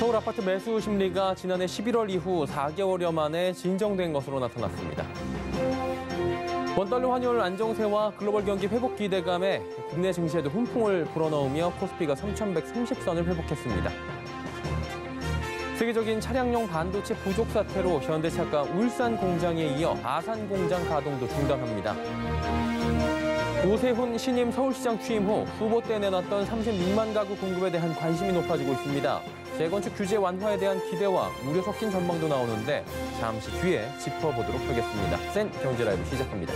서울 아파트 매수 심리가 지난해 11월 이후 4개월여 만에 진정된 것으로 나타났습니다. 원달러 환율 안정세와 글로벌 경기 회복 기대감에 국내 증시에도 훈풍을 불어넣으며 코스피가 3,130선을 회복했습니다. 세계적인 차량용 반도체 부족 사태로 현대차가 울산 공장에 이어 아산 공장 가동도 중단합니다. 오세훈 신임 서울시장 취임 후 후보 때 내놨던 36만 가구 공급에 대한 관심이 높아지고 있습니다. 재건축 규제 완화에 대한 기대와 우려 섞인 전망도 나오는데 잠시 뒤에 짚어보도록 하겠습니다. 센 경제 라이브 시작합니다.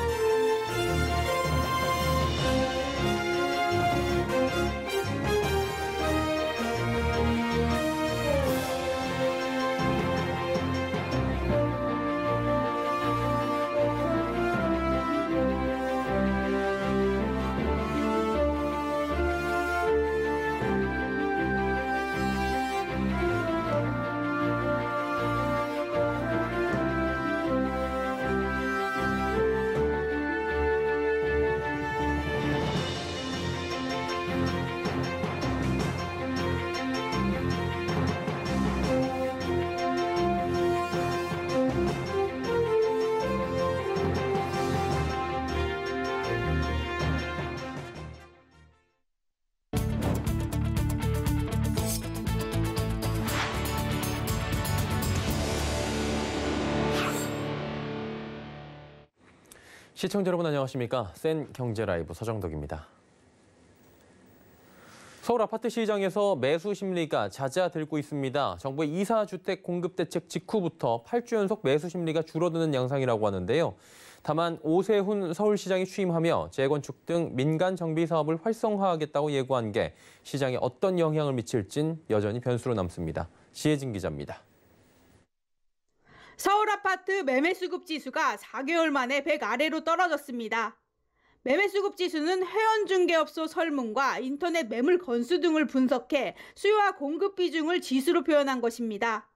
시청자 여러분 안녕하십니까? 센 경제 라이브 서정덕입니다. 서울 아파트 시장에서 매수 심리가 잦아들고 있습니다. 정부의 이사주택 공급 대책 직후부터 8주 연속 매수 심리가 줄어드는 양상이라고 하는데요. 다만 오세훈 서울시장이 취임하며 재건축 등 민간 정비 사업을 활성화하겠다고 예고한 게 시장에 어떤 영향을 미칠진 여전히 변수로 남습니다. 시혜진 기자입니다. 서울 아파트 매매수급 지수가 4개월 만에 100 아래로 떨어졌습니다. 매매수급 지수는 회원중개업소 설문과 인터넷 매물 건수 등을 분석해 수요와 공급 비중을 지수로 표현한 것입니다.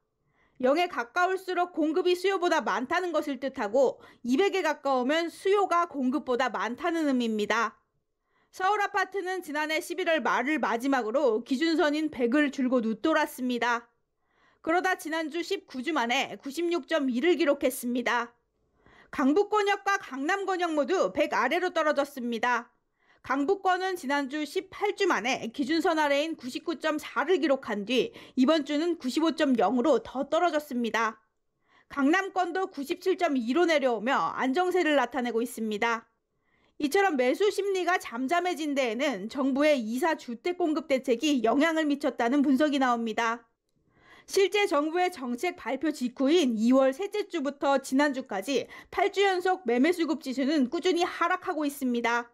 0에 가까울수록 공급이 수요보다 많다는 것을 뜻하고 200에 가까우면 수요가 공급보다 많다는 의미입니다. 서울 아파트는 지난해 11월 말을 마지막으로 기준선인 100을 줄곧 웃돌았습니다. 그러다 지난주 19주 만에 96.1을 기록했습니다. 강북권역과 강남권역 모두 100 아래로 떨어졌습니다. 강북권은 지난주 18주 만에 기준선 아래인 99.4를 기록한 뒤 이번 주는 95.0으로 더 떨어졌습니다. 강남권도 97.2로 내려오며 안정세를 나타내고 있습니다. 이처럼 매수 심리가 잠잠해진 데에는 정부의 이사 주택 공급 대책이 영향을 미쳤다는 분석이 나옵니다. 실제 정부의 정책 발표 직후인 2월 셋째 주부터 지난주까지 8주 연속 매매수급 지수는 꾸준히 하락하고 있습니다.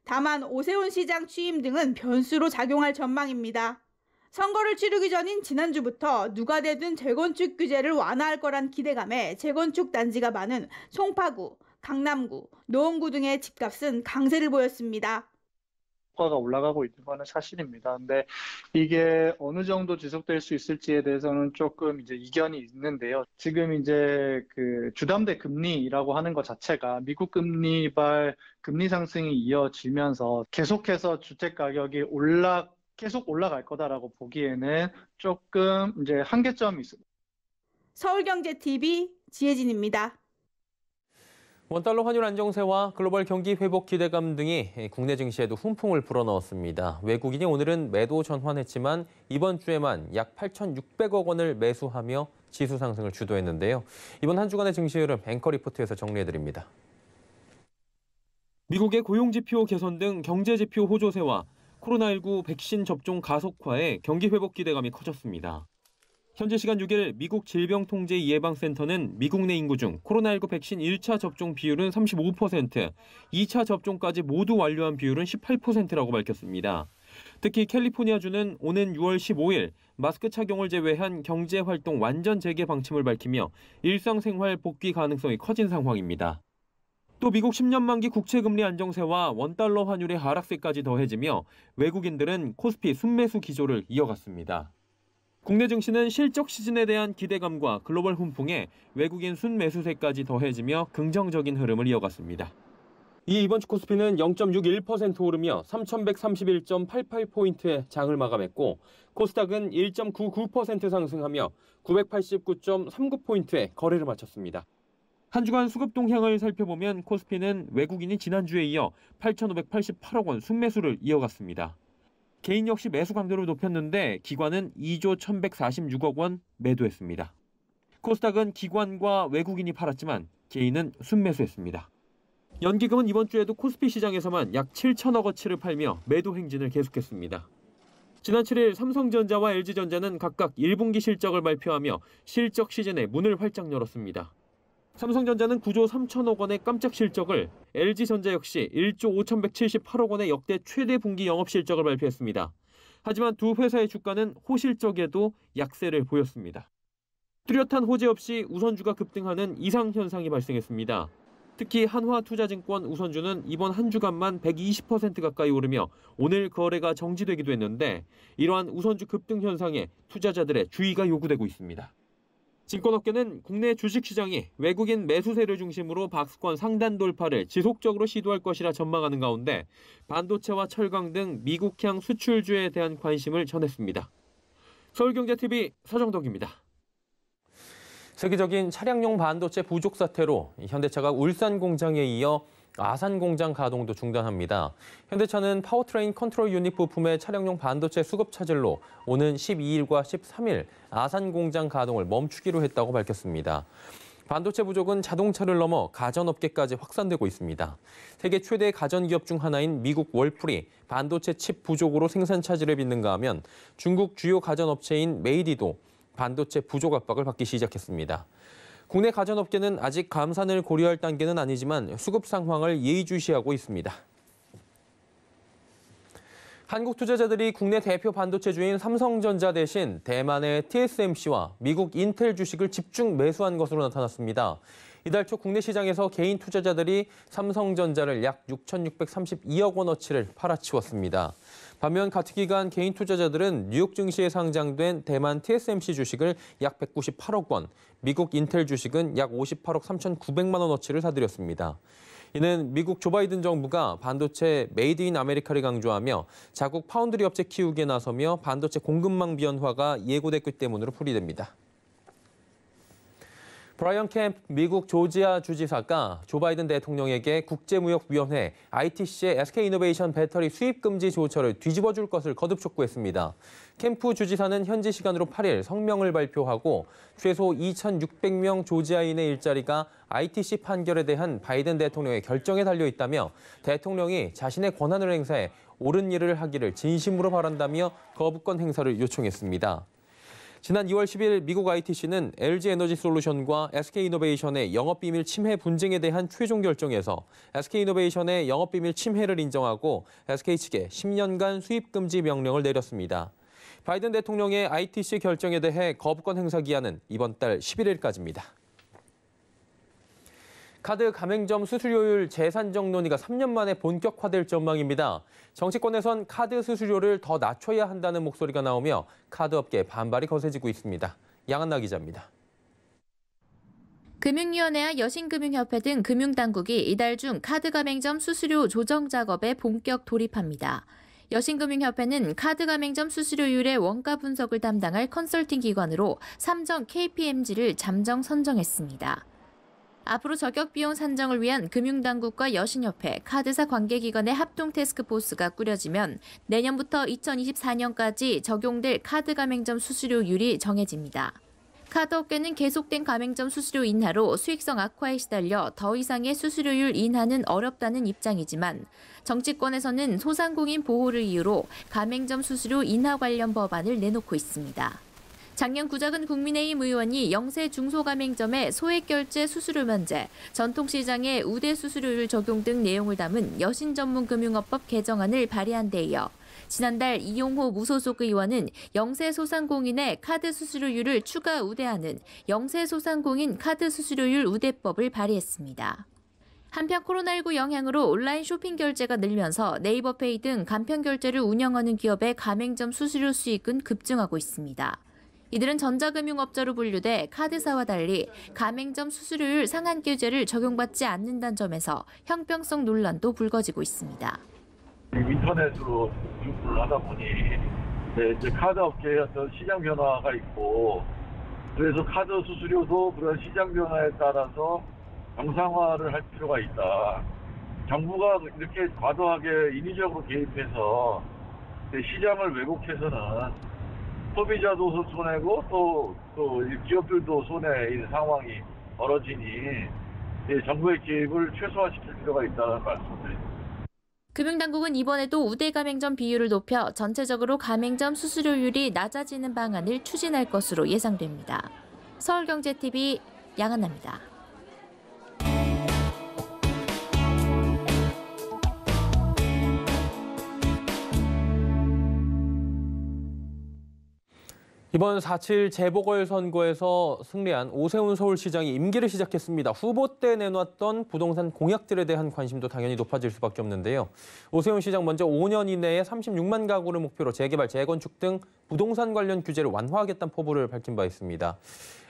다만 오세훈 시장 취임 등은 변수로 작용할 전망입니다. 선거를 치르기 전인 지난주부터 누가 되든 재건축 규제를 완화할 거란 기대감에 재건축 단지가 많은 송파구, 강남구, 노원구 등의 집값은 강세를 보였습니다. 가가 올라가고 있는 거는 사실입니다. 근데 이게 어느 정도 지속될 수 있을지에 대해서는 조금 이제 이견이 있는데요. 지금 이제 그 주담대 금리라고 하는 것 자체가 미국 금리발 금리 상승이 이어지면서 계속해서 주택 가격이 계속 올라갈 거다라고 보기에는 조금 이제 한계점이 있습니다. 서울경제TV 지혜진입니다. 원달러 환율 안정세와 글로벌 경기 회복 기대감 등이 국내 증시에도 훈풍을 불어넣었습니다. 외국인이 오늘은 매도 전환했지만 이번 주에만 약 8,600억 원을 매수하며 지수 상승을 주도했는데요. 이번 한 주간의 증시 흐름 앵커 리포트에서 정리해드립니다. 미국의 고용지표 개선 등 경제지표 호조세와 코로나19 백신 접종 가속화에 경기 회복 기대감이 커졌습니다. 현지 시간 6일 미국 질병통제예방센터는 미국 내 인구 중 코로나19 백신 1차 접종 비율은 35%, 2차 접종까지 모두 완료한 비율은 18%라고 밝혔습니다. 특히 캘리포니아주는 오는 6월 15일 마스크 착용을 제외한 경제활동 완전 재개 방침을 밝히며 일상생활 복귀 가능성이 커진 상황입니다. 또 미국 10년 만기 국채금리 안정세와 원달러 환율의 하락세까지 더해지며 외국인들은 코스피 순매수 기조를 이어갔습니다. 국내 증시는 실적 시즌에 대한 기대감과 글로벌 훈풍에 외국인 순매수세까지 더해지며 긍정적인 흐름을 이어갔습니다. 이 이번 주 코스피는 0.61% 오르며 3,131.88포인트의 장을 마감했고 코스닥은 1.99% 상승하며 989.39포인트의 거래를 마쳤습니다. 한 주간 수급 동향을 살펴보면 코스피는 외국인이 지난주에 이어 8,588억 원 순매수를 이어갔습니다. 개인 역시 매수 강도를 높였는데 기관은 2조 1,146억 원 매도했습니다. 코스닥은 기관과 외국인이 팔았지만 개인은 순매수했습니다. 연기금은 이번 주에도 코스피 시장에서만 약 7천억 원치를 팔며 매도 행진을 계속했습니다. 지난 7일 삼성전자와 LG전자는 각각 1분기 실적을 발표하며 실적 시즌에 문을 활짝 열었습니다. 삼성전자는 9조 3천억 원의 깜짝 실적을, LG전자 역시 1조 5,178억 원의 역대 최대 분기 영업 실적을 발표했습니다. 하지만 두 회사의 주가는 호실적에도 약세를 보였습니다. 뚜렷한 호재 없이 우선주가 급등하는 이상 현상이 발생했습니다. 특히 한화투자증권 우선주는 이번 한 주간만 120% 가까이 오르며 오늘 거래가 정지되기도 했는데 이러한 우선주 급등 현상에 투자자들의 주의가 요구되고 있습니다. 증권업계는 국내 주식시장이 외국인 매수세를 중심으로 박스권 상단 돌파를 지속적으로 시도할 것이라 전망하는 가운데 반도체와 철강 등 미국향 수출주에 대한 관심을 전했습니다. 서울경제TV 서정덕입니다. 세계적인 차량용 반도체 부족 사태로 현대차가 울산 공장에 이어 아산 공장 가동도 중단합니다. 현대차는 파워트레인 컨트롤 유닛 부품의 차량용 반도체 수급 차질로 오는 12일과 13일 아산 공장 가동을 멈추기로 했다고 밝혔습니다. 반도체 부족은 자동차를 넘어 가전업계까지 확산되고 있습니다. 세계 최대 가전기업 중 하나인 미국 월풀이 반도체 칩 부족으로 생산 차질을 빚는가 하면 중국 주요 가전업체인 메이디도 반도체 부족 압박을 받기 시작했습니다. 국내 가전업계는 아직 감산을 고려할 단계는 아니지만 수급 상황을 예의주시하고 있습니다. 한국 투자자들이 국내 대표 반도체주인 삼성전자 대신 대만의 TSMC와 미국 인텔 주식을 집중 매수한 것으로 나타났습니다. 이달 초 국내 시장에서 개인 투자자들이 삼성전자를 약 6,632억 원어치를 팔아치웠습니다. 반면 같은 기간 개인 투자자들은 뉴욕 증시에 상장된 대만 TSMC 주식을 약 198억 원, 미국 인텔 주식은 약 58억 3,900만 원어치를 사들였습니다. 이는 미국 조 바이든 정부가 반도체 메이드 인 아메리카를 강조하며 자국 파운드리 업체 키우기에 나서며 반도체 공급망 변화가 예고됐기 때문으로 풀이됩니다. 브라이언 캠프 미국 조지아 주지사가 조 바이든 대통령에게 국제무역위원회 ITC의 SK이노베이션 배터리 수입 금지 조처를 뒤집어줄 것을 거듭 촉구했습니다. 캠프 주지사는 현지 시간으로 8일 성명을 발표하고 최소 2,600명 조지아인의 일자리가 ITC 판결에 대한 바이든 대통령의 결정에 달려 있다며 대통령이 자신의 권한을 행사해 옳은 일을 하기를 진심으로 바란다며 거부권 행사를 요청했습니다. 지난 2월 10일 미국 ITC는 LG에너지솔루션과 SK이노베이션의 영업비밀 침해 분쟁에 대한 최종 결정에서 SK이노베이션의 영업비밀 침해를 인정하고 SK 측에 10년간 수입 금지 명령을 내렸습니다. 바이든 대통령의 ITC 결정에 대해 거부권 행사 기한은 이번 달 11일까지입니다. 카드 가맹점 수수료율 재산정 논의가 3년 만에 본격화될 전망입니다. 정치권에선 카드 수수료를 더 낮춰야 한다는 목소리가 나오며 카드업계의 반발이 거세지고 있습니다. 양한나 기자입니다. 금융위원회와 여신금융협회 등 금융당국이 이달 중 카드 가맹점 수수료 조정 작업에 본격 돌입합니다. 여신금융협회는 카드 가맹점 수수료율의 원가 분석을 담당할 컨설팅 기관으로 삼정 KPMG를 잠정 선정했습니다. 앞으로 저격 비용 산정을 위한 금융당국과 여신협회, 카드사 관계기관의 합동 태스크포스가 꾸려지면 내년부터 2024년까지 적용될 카드 가맹점 수수료율이 정해집니다. 카드업계는 계속된 가맹점 수수료 인하로 수익성 악화에 시달려 더 이상의 수수료율 인하는 어렵다는 입장이지만 정치권에서는 소상공인 보호를 이유로 가맹점 수수료 인하 관련 법안을 내놓고 있습니다. 작년 구작은 국민의힘 의원이 영세 중소가맹점의 소액결제 수수료 면제, 전통시장의 우대 수수료율 적용 등 내용을 담은 여신전문금융업법 개정안을 발의한 데 이어 지난달 이용호 무소속 의원은 영세 소상공인의 카드 수수료율을 추가 우대하는 영세 소상공인 카드 수수료율 우대법을 발의했습니다. 한편 코로나19 영향으로 온라인 쇼핑 결제가 늘면서 네이버페이 등 간편 결제를 운영하는 기업의 가맹점 수수료 수익은 급증하고 있습니다. 이들은 전자금융업자로 분류돼 카드사와 달리 가맹점 수수료율 상한 규제를 적용받지 않는다는 점에서 형평성 논란도 불거지고 있습니다. 인터넷으로 유통을 하다 보니 이제 카드 업계의 어떤 시장 변화가 있고, 그래서 카드 수수료도 그런 시장 변화에 따라서 정상화를 할 필요가 있다. 정부가 이렇게 과도하게 인위적으로 개입해서 시장을 왜곡해서는 소비자도 손해고 또 기업들도 손해인 상황이 벌어지니 정부의 개입을 최소화시킬 필요가 있다는 말씀드립니다. 금융당국은 이번에도 우대 가맹점 비율을 높여 전체적으로 가맹점 수수료율이 낮아지는 방안을 추진할 것으로 예상됩니다. 서울경제TV 양한나입니다. 이번 4.7 재보궐선거에서 승리한 오세훈 서울시장이 임기를 시작했습니다. 후보 때 내놨던 부동산 공약들에 대한 관심도 당연히 높아질 수밖에 없는데요. 오세훈 시장 먼저 5년 이내에 36만 가구를 목표로 재개발, 재건축 등 부동산 관련 규제를 완화하겠다는 포부를 밝힌 바 있습니다.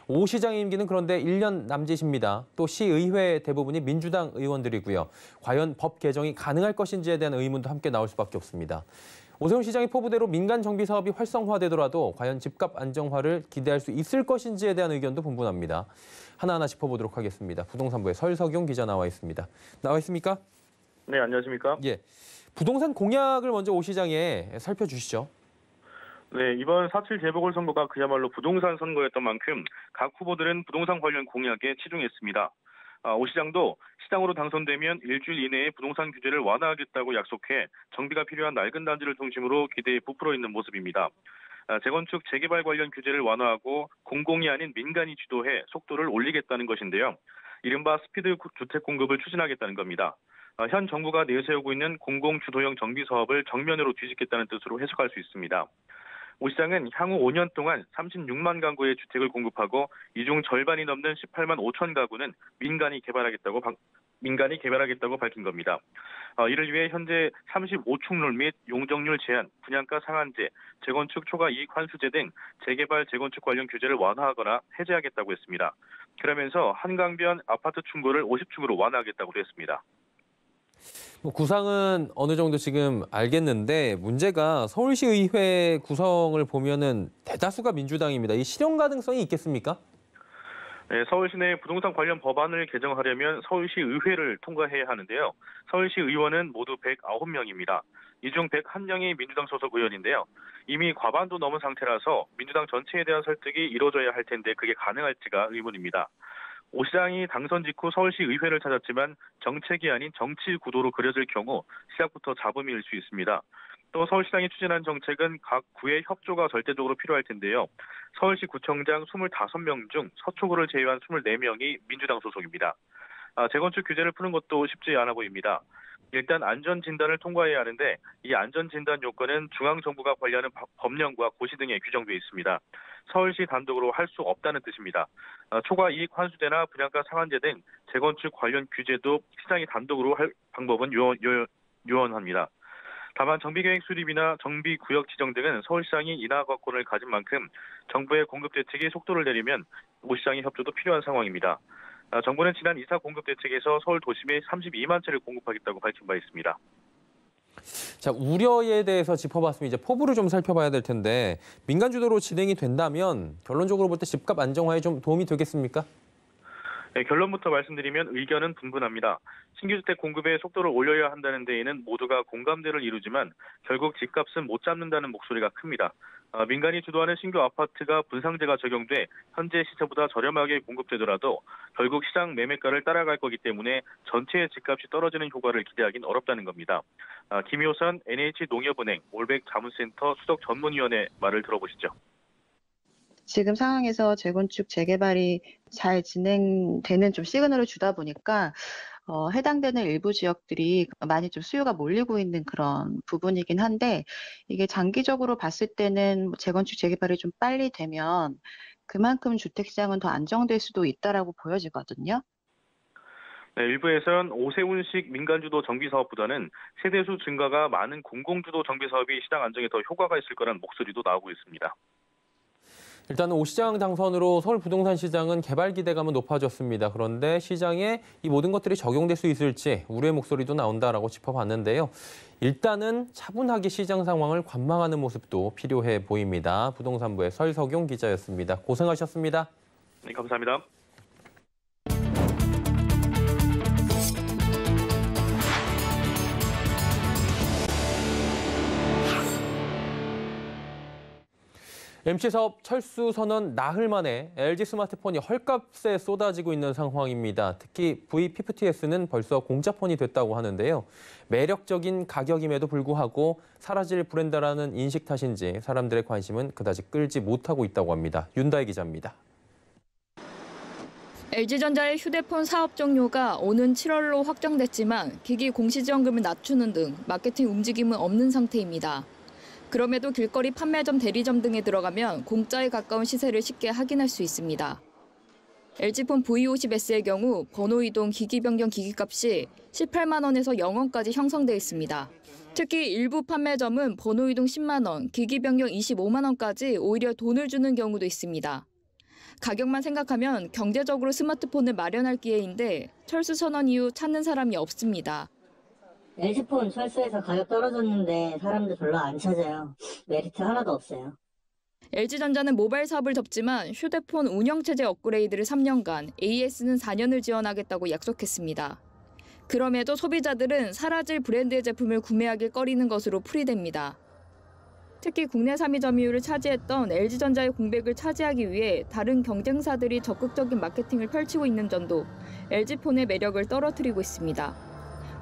오 시장의 임기는 그런데 1년 남짓입니다. 또 시의회 대부분이 민주당 의원들이고요. 과연 법 개정이 가능할 것인지에 대한 의문도 함께 나올 수밖에 없습니다. 오세훈 시장의 포부대로 민간 정비 사업이 활성화되더라도 과연 집값 안정화를 기대할 수 있을 것인지에 대한 의견도 분분합니다. 하나하나 짚어보도록 하겠습니다. 부동산부의 설석용 기자 나와 있습니다. 나와 있습니까? 네, 안녕하십니까? 예, 부동산 공약을 먼저 오 시장에 살펴주시죠. 네, 이번 4.7 재보궐선거가 그야말로 부동산 선거였던 만큼 각 후보들은 부동산 관련 공약에 치중했습니다. 오 시장도 시장으로 당선되면 일주일 이내에 부동산 규제를 완화하겠다고 약속해 정비가 필요한 낡은 단지를 중심으로 기대에 부풀어 있는 모습입니다. 재건축, 재개발 관련 규제를 완화하고 공공이 아닌 민간이 주도해 속도를 올리겠다는 것인데요. 이른바 스피드 주택 공급을 추진하겠다는 겁니다. 현 정부가 내세우고 있는 공공주도형 정비 사업을 정면으로 뒤집겠다는 뜻으로 해석할 수 있습니다. 오 시장은 향후 5년 동안 36만 가구의 주택을 공급하고 이 중 절반이 넘는 18만 5천 가구는 민간이 개발하겠다고 밝힌 겁니다. 이를 위해 현재 35충롤 및 용적률 제한, 분양가 상한제, 재건축 초과 이익 환수제 등 재개발, 재건축 관련 규제를 완화하거나 해제하겠다고 했습니다. 그러면서 한강변 아파트 충고를 50층으로 완화하겠다고 했습니다. 구상은 어느 정도 지금 알겠는데 문제가 서울시의회 구성을 보면은 대다수가 민주당입니다. 이 실현 가능성이 있겠습니까? 네, 서울시 내 부동산 관련 법안을 개정하려면 서울시의회를 통과해야 하는데요. 서울시 의원은 모두 109명입니다. 이 중 101명이 민주당 소속 의원인데요. 이미 과반도 넘은 상태라서 민주당 전체에 대한 설득이 이루어져야 할 텐데 그게 가능할지가 의문입니다. 오 시장이 당선 직후 서울시 의회를 찾았지만 정책이 아닌 정치 구도로 그려질 경우 시작부터 잡음일 수 있습니다. 또 서울시장이 추진한 정책은 각 구의 협조가 절대적으로 필요할 텐데요. 서울시 구청장 25명 중 서초구를 제외한 24명이 민주당 소속입니다. 재건축 규제를 푸는 것도 쉽지 않아 보입니다. 일단 안전진단을 통과해야 하는데 이 안전진단 요건은 중앙정부가 관리하는 법령과 고시 등에 규정되어 있습니다. 서울시 단독으로 할 수 없다는 뜻입니다. 초과 이익 환수제나 분양가 상한제 등 재건축 관련 규제도 시장이 단독으로 할 방법은 요원합니다. 다만 정비계획 수립이나 정비구역 지정 등은 서울시장이 인하권을 가진 만큼 정부의 공급 대책이 속도를 내리면 오 시장의 협조도 필요한 상황입니다. 정부는 지난 이사 공급 대책에서 서울 도심에 32만 채를 공급하겠다고 밝힌 바 있습니다. 자, 우려에 대해서 짚어봤으면 이제 포부를 좀 살펴봐야 될 텐데 민간 주도로 진행이 된다면 결론적으로 볼 때 집값 안정화에 좀 도움이 되겠습니까? 네, 결론부터 말씀드리면 의견은 분분합니다. 신규 주택 공급의 속도를 올려야 한다는 데에는 모두가 공감대를 이루지만 결국 집값은 못 잡는다는 목소리가 큽니다. 민간이 주도하는 신규 아파트가 분상제가 적용돼 현재 시세보다 저렴하게 공급되더라도 결국 시장 매매가를 따라갈 거기 때문에 전체의 집값이 떨어지는 효과를 기대하기는 어렵다는 겁니다. 김효선 NH농협은행 올백자문센터 수석전문위원회 말을 들어보시죠. 지금 상황에서 재건축, 재개발이 잘 진행되는 좀 시그널을 주다 보니까 해당되는 일부 지역들이 많이 좀 수요가 몰리고 있는 그런 부분이긴 한데 이게 장기적으로 봤을 때는 재건축, 재개발이 좀 빨리 되면 그만큼 주택시장은 더 안정될 수도 있다라고 보여지거든요. 네, 일부에서는 오세훈식 민간주도 정비사업보다는 세대수 증가가 많은 공공주도 정비사업이 시장 안정에 더 효과가 있을 거라는 목소리도 나오고 있습니다. 일단 오 시장 당선으로 서울 부동산 시장은 개발 기대감은 높아졌습니다. 그런데 시장에 이 모든 것들이 적용될 수 있을지 우려의 목소리도 나온다라고 짚어봤는데요. 일단은 차분하게 시장 상황을 관망하는 모습도 필요해 보입니다. 부동산부의 설석용 기자였습니다. 고생하셨습니다. 네, 감사합니다. MC사업 철수 선언 나흘 만에 LG 스마트폰이 헐값에 쏟아지고 있는 상황입니다. 특히 V50S는 벌써 공짜폰이 됐다고 하는데요. 매력적인 가격임에도 불구하고 사라질 브랜드라는 인식 탓인지 사람들의 관심은 그다지 끌지 못하고 있다고 합니다. 윤다희 기자입니다. LG전자의 휴대폰 사업 종료가 오는 7월로 확정됐지만 기기 공시지원금을 낮추는 등 마케팅 움직임은 없는 상태입니다. 그럼에도 길거리 판매점, 대리점 등에 들어가면 공짜에 가까운 시세를 쉽게 확인할 수 있습니다. LG폰 V50S의 경우 번호 이동, 기기 변경 기기값이 18만 원에서 0원까지 형성돼 있습니다. 특히 일부 판매점은 번호 이동 10만 원, 기기 변경 25만 원까지 오히려 돈을 주는 경우도 있습니다. 가격만 생각하면 경제적으로 스마트폰을 마련할 기회인데 철수 선언 이후 찾는 사람이 없습니다. LG폰 철수해서 가격 떨어졌는데 사람들 별로 안 찾아요. 메리트 하나도 없어요. LG전자는 모바일 사업을 접지만 휴대폰 운영체제 업그레이드를 3년간, AS는 4년을 지원하겠다고 약속했습니다. 그럼에도 소비자들은 사라질 브랜드의 제품을 구매하길 꺼리는 것으로 풀이됩니다. 특히 국내 3위 점유율을 차지했던 LG전자의 공백을 차지하기 위해 다른 경쟁사들이 적극적인 마케팅을 펼치고 있는 점도 LG폰의 매력을 떨어뜨리고 있습니다.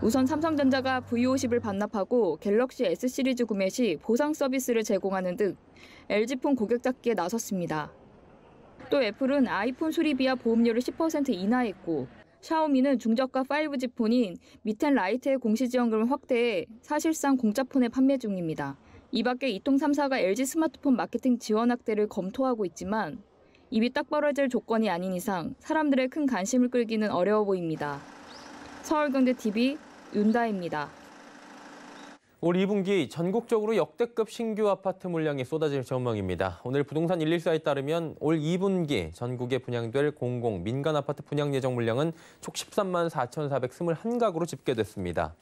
우선 삼성전자가 V50을 반납하고 갤럭시 S 시리즈 구매 시 보상 서비스를 제공하는 등 LG폰 고객 잡기에 나섰습니다. 또 애플은 아이폰 수리비와 보험료를 10% 인하했고 샤오미는 중저가 5G 폰인 Mi10 라이트의 공시지원금을 확대해 사실상 공짜폰을 판매 중입니다. 이 밖에 이통 3사가 LG 스마트폰 마케팅 지원 확대를 검토하고 있지만 입이 딱 벌어질 조건이 아닌 이상 사람들의 큰 관심을 끌기는 어려워 보입니다. 서울경제TV 윤다입니다. 올 2분기 전국적으로 역대급 신규 아파트 물량이 쏟아질 전망입니다. 오늘 부동산 114에 따르면 올 2분기 전국에 분양될 공공, 민간 아파트 분양 예정 물량은 총 13만 4,421가구로 집계됐습니다.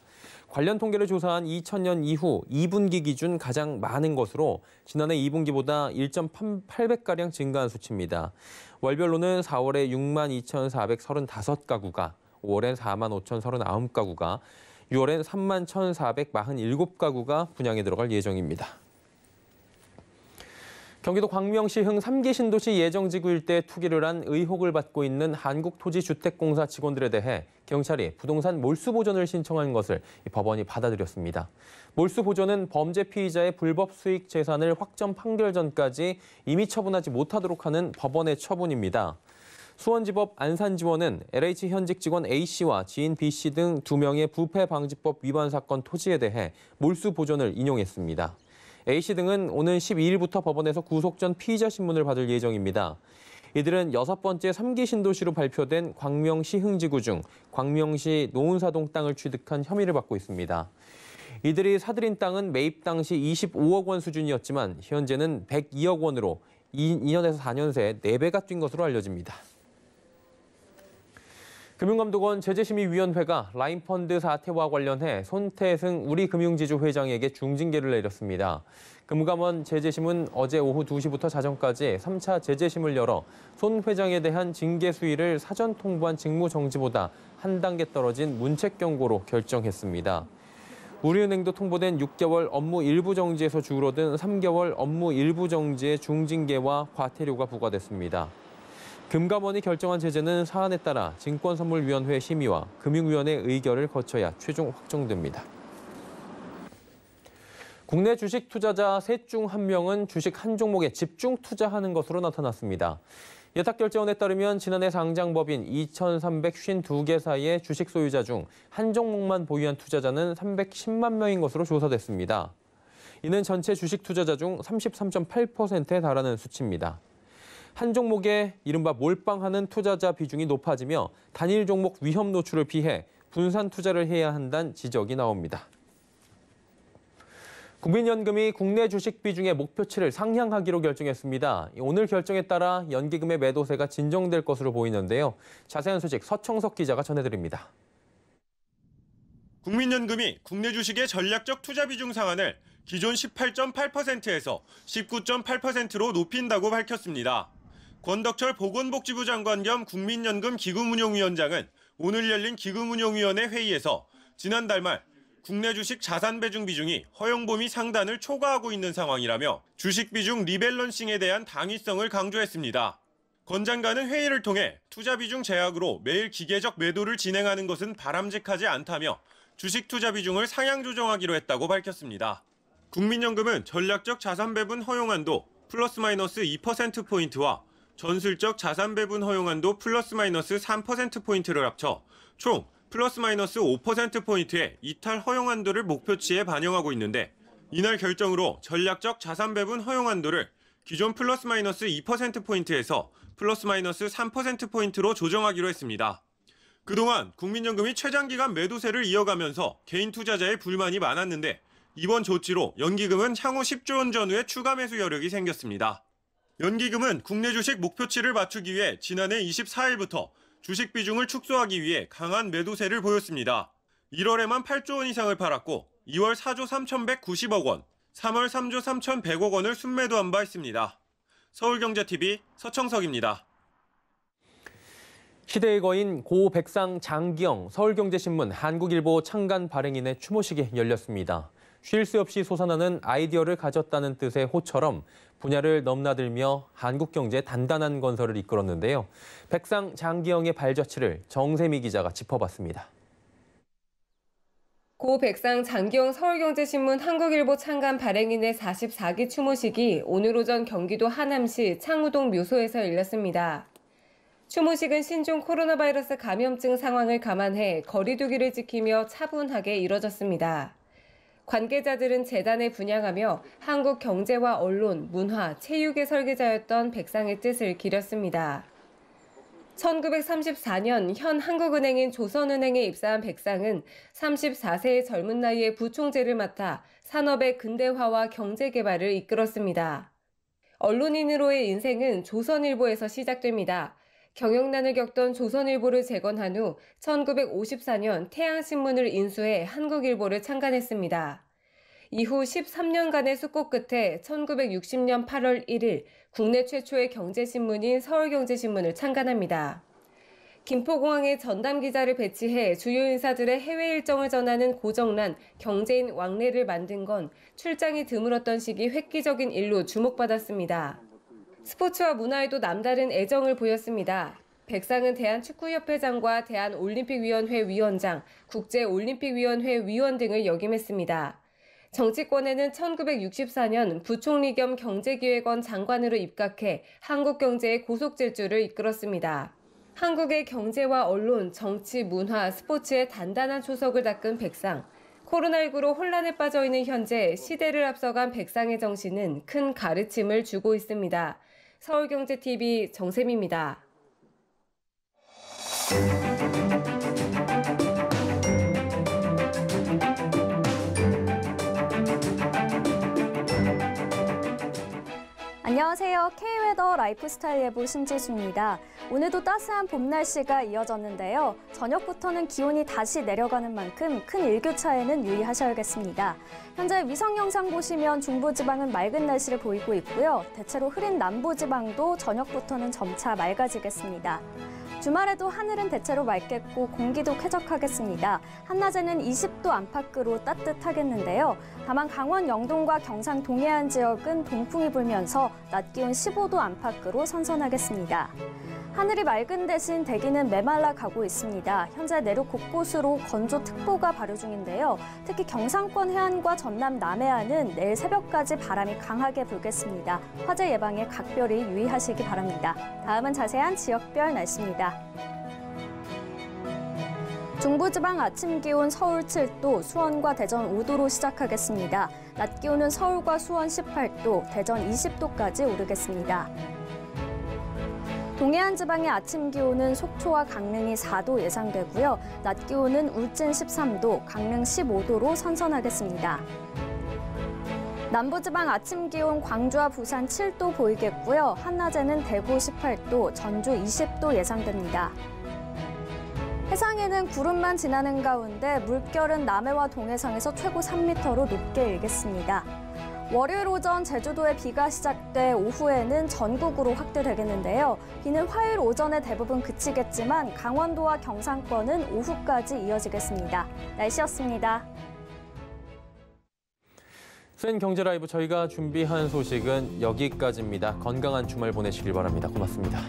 관련 통계를 조사한 2000년 이후 2분기 기준 가장 많은 것으로 지난해 2분기보다 1.8배가량 증가한 수치입니다. 월별로는 4월에 6만 2,435가구가, 5월엔 4만 5,039가구가, 6월엔 3만 1,447가구가 분양에 들어갈 예정입니다. 경기도 광명시 흥 3기 신도시 예정지구 일대에 투기를 한 의혹을 받고 있는 한국토지주택공사 직원들에 대해 경찰이 부동산 몰수보전을 신청한 것을 법원이 받아들였습니다. 몰수보전은 범죄 피의자의 불법 수익 재산을 확정 판결 전까지 임의 처분하지 못하도록 하는 법원의 처분입니다. 수원지법 안산지원은 LH 현직 직원 A씨와 지인 B씨 등 2명의 부패방지법 위반 사건 토지에 대해 몰수 보전을 인용했습니다. A씨 등은 오는 12일부터 법원에서 구속 전 피의자 신문을 받을 예정입니다. 이들은 6번째 3기 신도시로 발표된 광명시 흥지구 중 광명시 노은사동 땅을 취득한 혐의를 받고 있습니다. 이들이 사들인 땅은 매입 당시 25억 원 수준이었지만 현재는 102억 원으로 2년에서 4년 새 4배가 뛴 것으로 알려집니다. 금융감독원 제재심의위원회가 라인펀드 사태와 관련해 손태승 우리금융지주 회장에게 중징계를 내렸습니다. 금감원 제재심은 어제 오후 2시부터 자정까지 3차 제재심을 열어 손 회장에 대한 징계 수위를 사전 통보한 직무정지보다 한 단계 떨어진 문책 경고로 결정했습니다. 우리은행도 통보된 6개월 업무 일부 정지에서 줄어든 3개월 업무 일부 정지의 중징계와 과태료가 부과됐습니다. 금감원이 결정한 제재는 사안에 따라 증권선물위원회 심의와 금융위원회 의결을 거쳐야 최종 확정됩니다. 국내 주식 투자자 셋 중 1명은 주식 한 종목에 집중 투자하는 것으로 나타났습니다. 예탁결제원에 따르면 지난해 상장법인 2,352개사의 주식 소유자 중 한 종목만 보유한 투자자는 310만 명인 것으로 조사됐습니다. 이는 전체 주식 투자자 중 33.8%에 달하는 수치입니다. 한 종목에 이른바 몰빵하는 투자자 비중이 높아지며 단일 종목 위험 노출을 피해 분산 투자를 해야 한다는 지적이 나옵니다. 국민연금이 국내 주식 비중의 목표치를 상향하기로 결정했습니다. 오늘 결정에 따라 연기금의 매도세가 진정될 것으로 보이는데요. 자세한 소식 서청석 기자가 전해드립니다. 국민연금이 국내 주식의 전략적 투자 비중 상한을 기존 18.8%에서 19.8%로 높인다고 밝혔습니다. 권덕철 보건복지부 장관 겸 국민연금 기금운용위원장은 오늘 열린 기금운용위원회 회의에서 지난달 말 국내 주식 자산 배중 비중이 허용 범위 상단을 초과하고 있는 상황이라며 주식 비중 리밸런싱에 대한 당위성을 강조했습니다. 권 장관은 회의를 통해 투자 비중 제약으로 매일 기계적 매도를 진행하는 것은 바람직하지 않다며 주식 투자 비중을 상향 조정하기로 했다고 밝혔습니다. 국민연금은 전략적 자산 배분 허용 한도 플러스 마이너스 2%포인트와 전술적 자산 배분 허용 한도 플러스 마이너스 3%포인트를 합쳐 총 플러스 마이너스 5%포인트의 이탈 허용 한도를 목표치에 반영하고 있는데 이날 결정으로 전략적 자산 배분 허용 한도를 기존 플러스 마이너스 2%포인트에서 플러스 마이너스 3%포인트로 조정하기로 했습니다. 그동안 국민연금이 최장기간 매도세를 이어가면서 개인 투자자의 불만이 많았는데 이번 조치로 연기금은 향후 10조 원 전후의 추가 매수 여력이 생겼습니다. 연기금은 국내 주식 목표치를 맞추기 위해 지난해 24일부터 주식 비중을 축소하기 위해 강한 매도세를 보였습니다. 1월에만 8조 원 이상을 팔았고 2월 4조 3,190억 원, 3월 3조 3,100억 원을 순매도한 바 있습니다. 서울경제TV 서청석입니다. 시대의 거인 고 백상 장기영 서울경제신문 한국일보 창간 발행인의 추모식이 열렸습니다. 쉴 새 없이 솟아나는 아이디어를 가졌다는 뜻의 호처럼 분야를 넘나들며 한국 경제의 단단한 건설을 이끌었는데요. 백상 장기영의 발자취를 정세미 기자가 짚어봤습니다. 고 백상 장기영 서울경제신문 한국일보 창간 발행인의 44기 추모식이 오늘 오전 경기도 하남시 창우동 묘소에서 열렸습니다. 추모식은 신종 코로나 바이러스 감염증 상황을 감안해 거리 두기를 지키며 차분하게 이뤄졌습니다. 관계자들은 재단에 분양하며 한국 경제와 언론, 문화, 체육의 설계자였던 백상의 뜻을 기렸습니다. 1934년 현 한국은행인 조선은행에 입사한 백상은 34세의 젊은 나이에 부총재를 맡아 산업의 근대화와 경제 개발을 이끌었습니다. 언론인으로의 인생은 조선일보에서 시작됩니다. 경영난을 겪던 조선일보를 재건한 후 1954년 태양신문을 인수해 한국일보를 창간했습니다. 이후 13년간의 숙고 끝에 1960년 8월 1일 국내 최초의 경제신문인 서울경제신문을 창간합니다. 김포공항에 전담기자를 배치해 주요 인사들의 해외 일정을 전하는 고정란 경제인 왕래를 만든 건 출장이 드물었던 시기 획기적인 일로 주목받았습니다. 스포츠와 문화에도 남다른 애정을 보였습니다. 백상은 대한축구협회장과 대한올림픽위원회 위원장, 국제올림픽위원회 위원 등을 역임했습니다. 정치권에는 1964년 부총리 겸 경제기획원 장관으로 입각해 한국 경제의 고속질주를 이끌었습니다. 한국의 경제와 언론, 정치, 문화, 스포츠에 단단한 초석을 닦은 백상. 코로나19로 혼란에 빠져 있는 현재 시대를 앞서간 백상의 정신은 큰 가르침을 주고 있습니다. 서울경제TV 정세미입니다. 안녕하세요. K웨더 라이프스타일 예보 신지수입니다. 오늘도 따스한 봄 날씨가 이어졌는데요. 저녁부터는 기온이 다시 내려가는 만큼 큰 일교차에는 유의하셔야겠습니다. 현재 위성 영상 보시면 중부지방은 맑은 날씨를 보이고 있고요. 대체로 흐린 남부지방도 저녁부터는 점차 맑아지겠습니다. 주말에도 하늘은 대체로 맑겠고 공기도 쾌적하겠습니다. 한낮에는 20도 안팎으로 따뜻하겠는데요. 다만 강원 영동과 경상 동해안 지역은 동풍이 불면서 낮 기온 15도 안팎으로 선선하겠습니다. 하늘이 맑은 대신 대기는 메말라 가고 있습니다. 현재 내륙 곳곳으로 건조특보가 발효 중인데요. 특히 경상권 해안과 전남 남해안은 내일 새벽까지 바람이 강하게 불겠습니다. 화재 예방에 각별히 유의하시기 바랍니다. 다음은 자세한 지역별 날씨입니다. 중부지방 아침 기온 서울 7도, 수원과 대전 5도로 시작하겠습니다. 낮 기온은 서울과 수원 18도, 대전 20도까지 오르겠습니다. 동해안 지방의 아침 기온은 속초와 강릉이 4도 예상되고요. 낮 기온은 울진 13도, 강릉 15도로 선선하겠습니다. 남부지방 아침 기온 광주와 부산 7도 보이겠고요. 한낮에는 대구 18도, 전주 20도 예상됩니다. 해상에는 구름만 지나는 가운데 물결은 남해와 동해상에서 최고 3m로 높게 일겠습니다. 월요일 오전 제주도에 비가 시작돼 오후에는 전국으로 확대되겠는데요. 비는 화요일 오전에 대부분 그치겠지만 강원도와 경상권은 오후까지 이어지겠습니다. 날씨였습니다. 센 경제 라이브 저희가 준비한 소식은 여기까지입니다. 건강한 주말 보내시길 바랍니다. 고맙습니다.